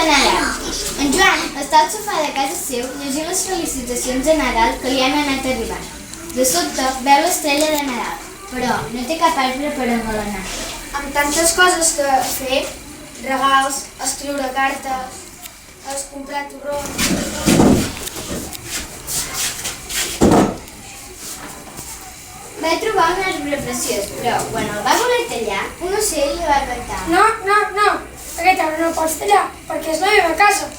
de Nadal. En Joan està al sofà de casa seu llegint les felicitacions de Nadal que li han anat arribant. De sobte veu l'estrella de Nadal, però no té cap arbre per engalannar. Amb tantes coses que fer, regals, escriure cartes, comprar torrons... Va trobar un arbre preciós, però quan el va voler tallar, un ocell li va cantar. No, aquest arbre no el pots tallar, perquè és la meva casa.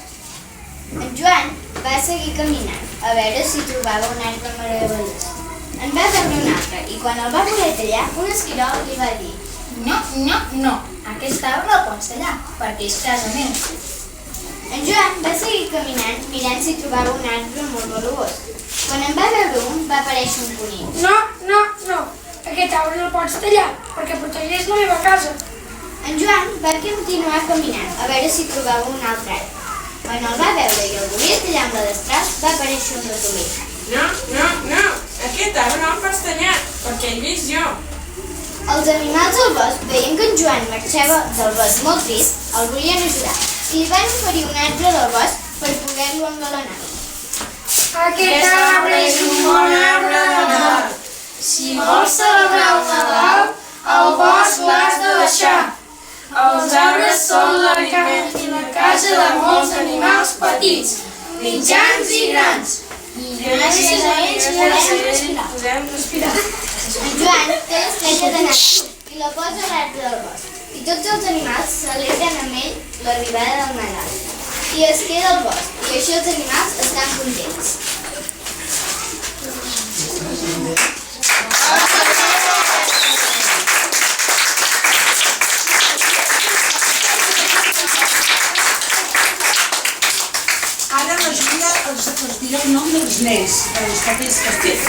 En Joan va seguir caminant, a veure si trobava un arbre meravellós. En va veure un altre, i quan el va voler tallar, un esquirol li va dir: No, aquest arbre no el pots tallar, perquè és casa meva. En Joan va seguir caminant, mirant si trobava un arbre molt valuós. Quan en va veure un, va aparèixer un conill. No, aquest arbre no el pots tallar, perquè protegeix la meva casa. En Joan va continuar caminant, a veure si trobava un altre arbre. Quan el va veure i el volia tallar amb la destral, va aparèixer un ratolí. No, aquest arbre no el pots tallar, perquè he vist jo. Els animals del bosc, veient que en Joan marxava del bosc molt trist, el volien ajudar i li van oferir un arbre del bosc per poder-lo engalanar. Aquest arbre és un bon arbre de Nadal. Si vols celebrar el Nadal, al bosc l'has de deixar. Els arbres són l'aliment i la casa de molts animals petits, mitjans i grans. I gràcies a ells podem respirar. En Joan té l'estrella de Nadal i la posa a l'arbre del bosc. I tots els animals celebren amb ell l'arribada del Nadal. I es queda al bosc, i així els animals estan contents. Ara la Júlia els dirà el nom dels nens, dels papers que estic.